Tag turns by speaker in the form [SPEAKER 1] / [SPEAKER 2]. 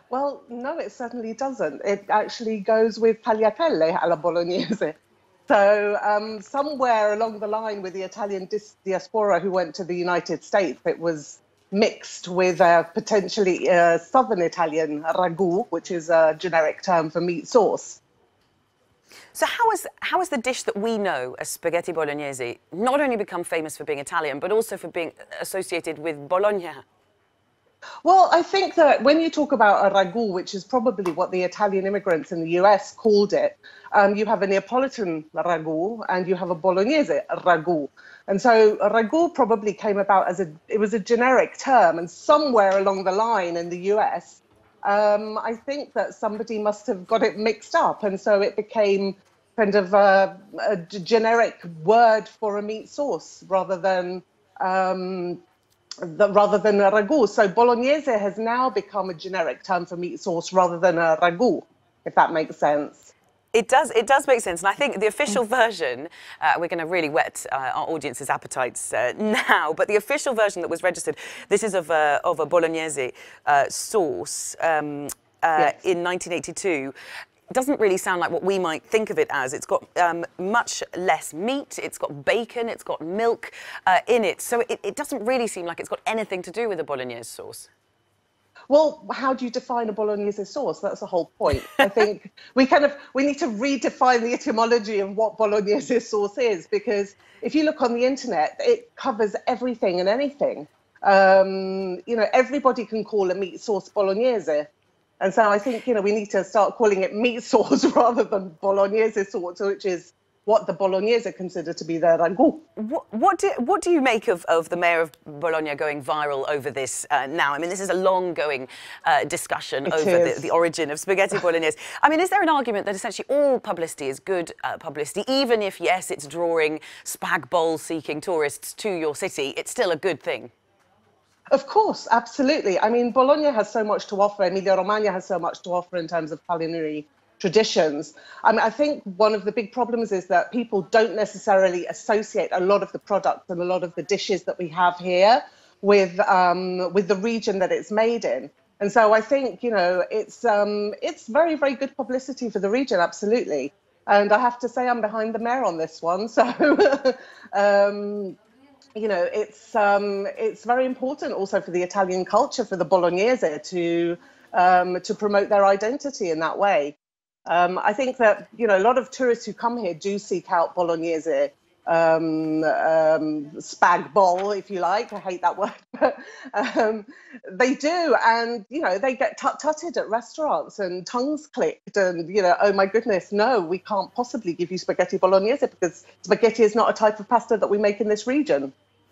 [SPEAKER 1] Well, no, it certainly doesn't. It actually goes with tagliatelle alla Bolognese. So somewhere along the line with the Italian diaspora who went to the United States, it was mixed with potentially Southern Italian ragu, which is a generic term for meat sauce.
[SPEAKER 2] So how is the dish that we know as spaghetti bolognese not only become famous for being Italian, but also for being associated with Bologna?
[SPEAKER 1] Well, I think that when you talk about a ragu, which is probably what the Italian immigrants in the US called it, you have a Neapolitan ragu and you have a Bolognese ragu. And so a ragu probably came about as it was a generic term, and somewhere along the line in the US, I think that somebody must have got it mixed up. And so it became kind of a generic word for a meat sauce rather than a ragu. So bolognese has now become a generic term for meat sauce rather than a ragu, if that makes sense.
[SPEAKER 2] It does make sense. And I think the official version, we're going to really whet our audience's appetites now, but the official version that was registered, this is of a bolognese sauce
[SPEAKER 1] Yes.
[SPEAKER 2] in 1982. Doesn't really sound like what we might think of it as. It's got much less meat, it's got bacon, it's got milk in it. So it doesn't really seem like it's got anything to do with a bolognese sauce.
[SPEAKER 1] Well, how do you define a bolognese sauce? That's the whole point. I think we need to redefine the etymology of what bolognese sauce is, because if you look on the internet, it covers everything and anything. Everybody can call a meat sauce bolognese. And so I think, we need to start calling it meat sauce rather than bolognese sauce, which is what the Bolognese consider to be their ragu.
[SPEAKER 2] What do you make of the mayor of Bologna going viral over this now? I mean, this is a long-going discussion over the origin of spaghetti bolognese. I mean, is there an argument that essentially all publicity is good publicity, even if, yes, it's drawing spag bowl-seeking tourists to your city, it's still a good thing?
[SPEAKER 1] Of course, absolutely. I mean, Bologna has so much to offer. Emilia-Romagna has so much to offer in terms of culinary traditions. I mean, I think one of the big problems is that people don't necessarily associate a lot of the products and a lot of the dishes that we have here with the region that it's made in. And so I think, it's very, very good publicity for the region, absolutely. And I have to say I'm behind the mayor on this one. So it's very important also for the Italian culture, for the Bolognese to promote their identity in that way. I think that, a lot of tourists who come here do seek out Bolognese, spag bowl, if you like. I hate that word, but they do. And, they get tut-tutted at restaurants and tongues clicked and, oh my goodness, no, we can't possibly give you spaghetti Bolognese because spaghetti is not a type of pasta that we make in this region.